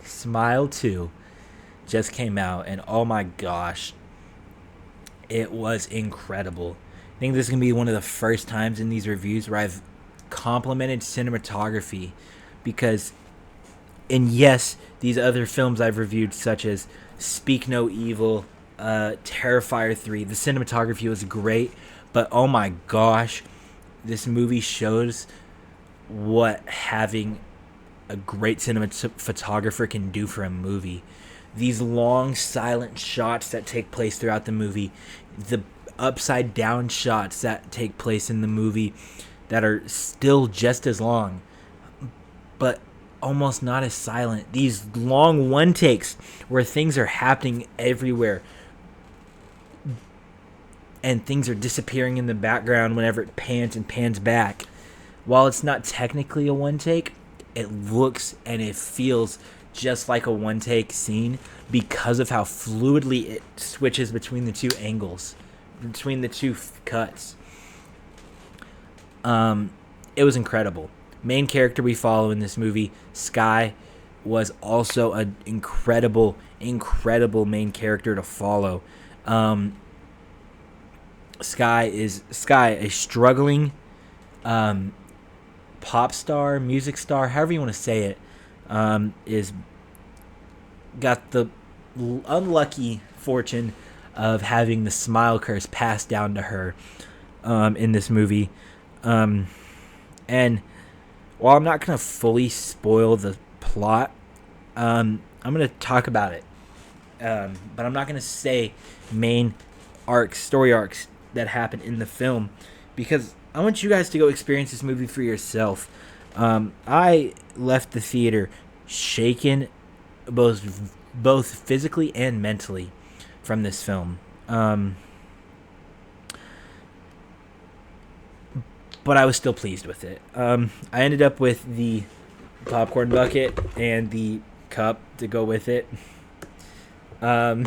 Smile 2 just came out, and oh my gosh, it was incredible. I think this is going to be one of the first times in these reviews where I've complimented cinematography because, and yes, these other films I've reviewed, such as Speak No Evil, Terrifier 3, the cinematography was great, but oh my gosh, this movie shows what having a great cinematographer can do for a movie. These long silent shots that take place throughout the movie, the upside down shots that take place in the movie that are still just as long but almost not as silent. These long one takes where things are happening everywhere and things are disappearing in the background whenever it pans and pans back. While it's not technically a one take, it looks and it feels just like a one take scene because of how fluidly it switches between the two angles, between the two cuts. It was incredible. Main character we follow in this movie, Sky, was also an incredible main character to follow. Sky, a struggling pop star, music star, however you want to say it, is got the unlucky fortune of having the smile curse passed down to her in this movie. And while I'm not going to fully spoil the plot, I'm going to talk about it. But I'm not going to say main story arcs that happen in the film because I want you guys to go experience this movie for yourself. I left the theater shaken both physically and mentally from this film. But I was still pleased with it. I ended up with the popcorn bucket and the cup to go with it. From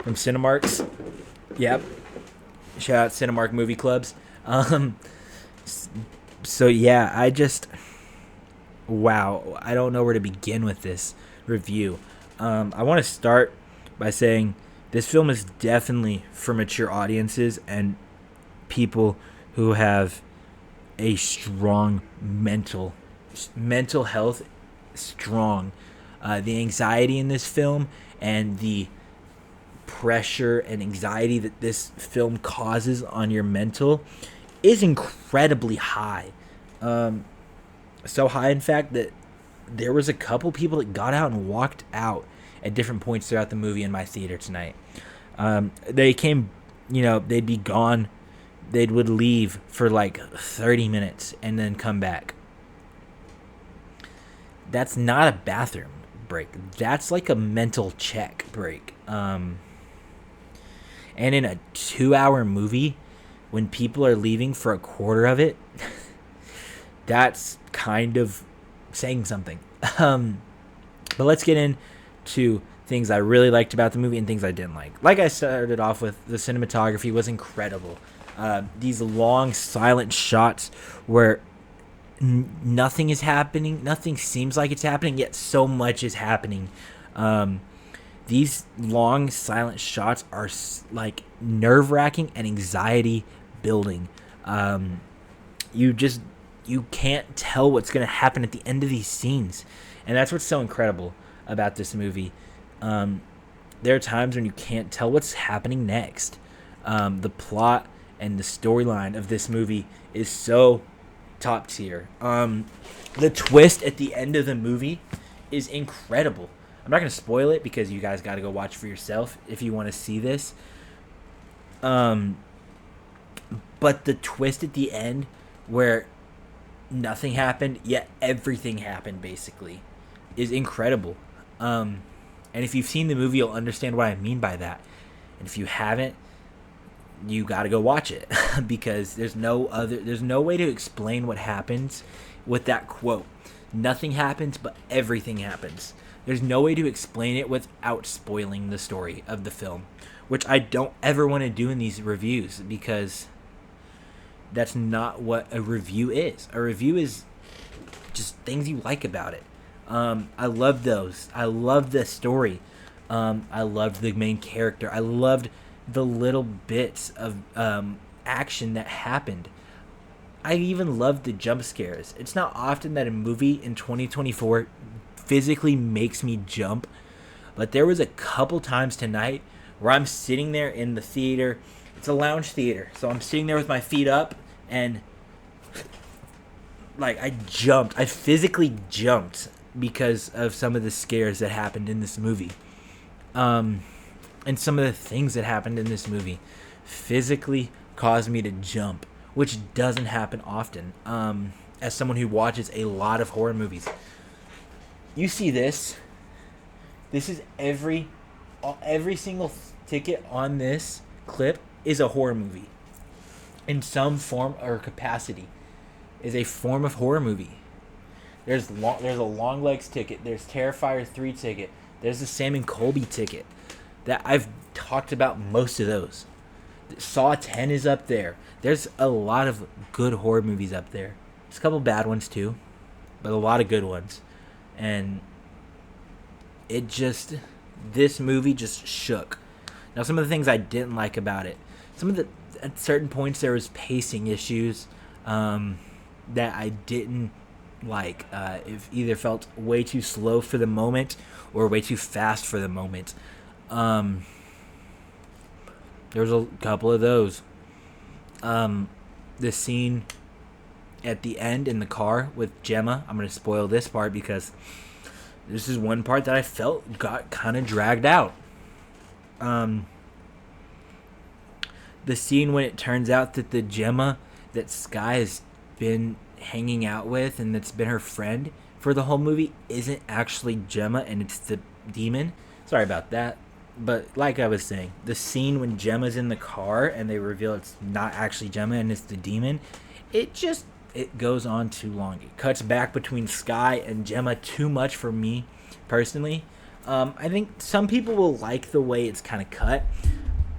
Cinemark's. Yep. Shout out Cinemark Movie Clubs. So yeah, wow, I don't know where to begin with this review. I want to start by saying this film is definitely for mature audiences and people who have a strong mental health. Strong. The anxiety in this film and the pressure and anxiety that this film causes on your mental is incredibly high. So high, in fact, that there was a couple people that got out and walked out at different points throughout the movie in my theater tonight. They came, they'd be gone. They would leave for like 30 minutes and then come back. That's not a bathroom break. That's like a mental check break. And in a 2-hour movie, when people are leaving for a quarter of it, that's kind of saying something. But let's get into things I really liked about the movie and things I didn't like. Like I started off with, the cinematography was incredible. These long, silent shots where nothing is happening, nothing seems like it's happening, yet so much is happening. These long, silent shots are like nerve-wracking and anxiety-building. You can't tell what's going to happen at the end of these scenes. And that's what's so incredible about this movie. There are times when you can't tell what's happening next. The plot and the storyline of this movie is so top tier. The twist at the end of the movie is incredible. I'm not going to spoil it because you guys got to go watch for yourself if you want to see this. But the twist at the end where nothing happened, yet everything happened, basically, is incredible. And if you've seen the movie, you'll understand what I mean by that. And if you haven't, you got to go watch it because there's no way to explain what happens with that quote. Nothing happens, but everything happens. There's no way to explain it without spoiling the story of the film, which I don't ever want to do in these reviews because that's not what a review is. A review is just things you like about it. I loved those. I loved the story. I loved the main character. I loved the little bits of action that happened. I even loved the jump scares. It's not often that a movie in 2024 physically makes me jump, but there was a couple times tonight where I'm sitting there in the theater. It's a lounge theater, so I'm sitting there with my feet up, and like I jumped. I physically jumped because of some of the scares that happened in this movie. And some of the things that happened in this movie physically caused me to jump, which doesn't happen often. As someone who watches a lot of horror movies, you see this. This is every single ticket on this clip is a horror movie in some form or capacity. Is a form of horror movie. There's a Long Legs ticket. There's Terrifier 3 ticket. There's the Sam and Colby ticket. That I've talked about most of those. Saw 10 is up there. There's a lot of good horror movies up there. There's a couple bad ones too, but a lot of good ones. And this movie just shook. Now, some of the things I didn't like about it, at certain points there was pacing issues that I didn't like. It either felt way too slow for the moment or way too fast for the moment. There was a couple of those. The scene at the end in the car with Gemma, I'm going to spoil this part because this is one part that I felt got kind of dragged out. The scene when it turns out that the Gemma that Sky has been hanging out with and that's been her friend for the whole movie isn't actually Gemma, and it's the demon. Sorry about that. But like I was saying, the scene when Gemma's in the car and they reveal it's not actually Gemma and it's the demon, it goes on too long. It cuts back between Sky and Gemma too much for me personally. I think some people will like the way it's kind of cut.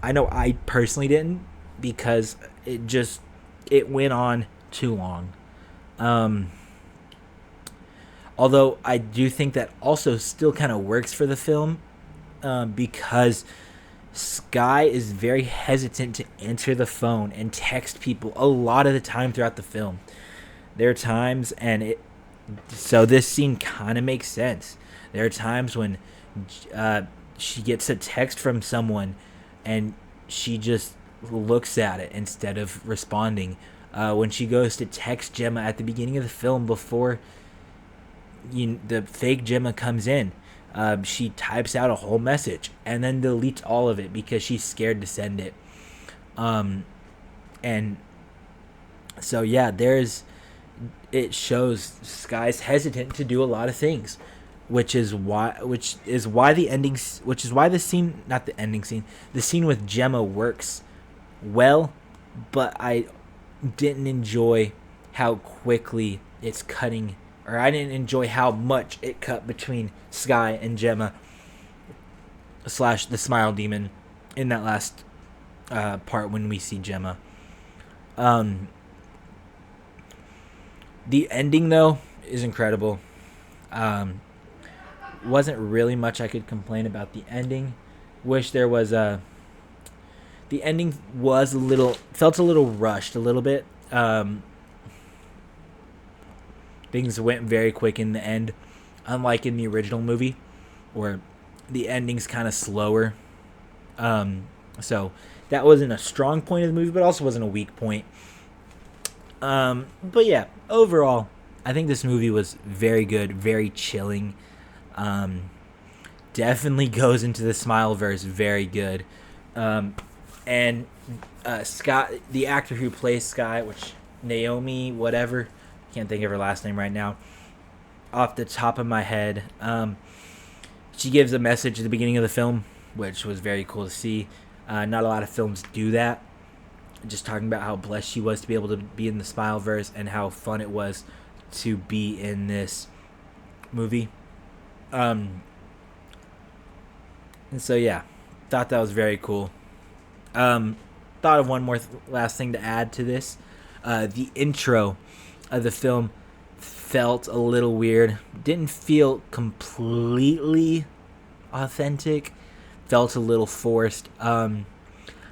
I know I personally didn't, because it went on too long. Although I do think that also still kind of works for the film, because Sky is very hesitant to answer the phone and text people a lot of the time throughout the film. There are times, so this scene kind of makes sense. There are times when she gets a text from someone and she just looks at it instead of responding. When she goes to text Gemma at the beginning of the film before the fake Gemma comes in, she types out a whole message and then deletes all of it because she's scared to send it. And so yeah, it shows Sky's hesitant to do a lot of things, which is why the scene with Gemma works well, but I didn't enjoy how quickly it's cutting, or I didn't enjoy how much it cut between Sky and Gemma / the Smile Demon in that last part when we see Gemma. The ending though is incredible. Wasn't really much I could complain about the ending. Wish there was the ending felt a little rushed a little bit. Things went very quick in the end, unlike in the original movie where the ending's kind of slower. So that wasn't a strong point of the movie, but also wasn't a weak point. But yeah, overall, I think this movie was very good, very chilling. Definitely goes into the Smileverse very good. And Scott, the actor who plays Sky, which Naomi whatever, can't think of her last name right now off the top of my head. She gives a message at the beginning of the film, which was very cool to see. Not a lot of films do that. Just talking about how blessed she was to be able to be in the Smileverse and how fun it was to be in this movie. And so yeah, thought that was very cool. Thought of one more last thing to add to this. The intro of the film felt a little weird. Didn't feel completely authentic. Felt a little forced.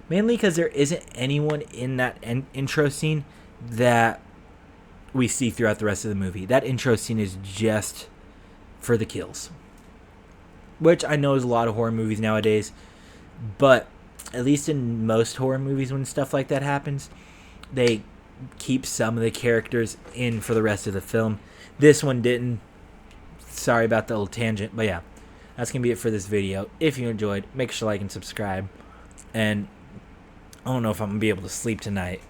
Mainly because there isn't anyone in that intro scene that we see throughout the rest of the movie. That intro scene is just for the kills, which I know is a lot of horror movies nowadays, but at least in most horror movies when stuff like that happens, they keep some of the characters in for the rest of the film. This one didn't. Sorry about the little tangent, but yeah, that's going to be it for this video. If you enjoyed, make sure to like and subscribe, and I don't know if I'm going to be able to sleep tonight.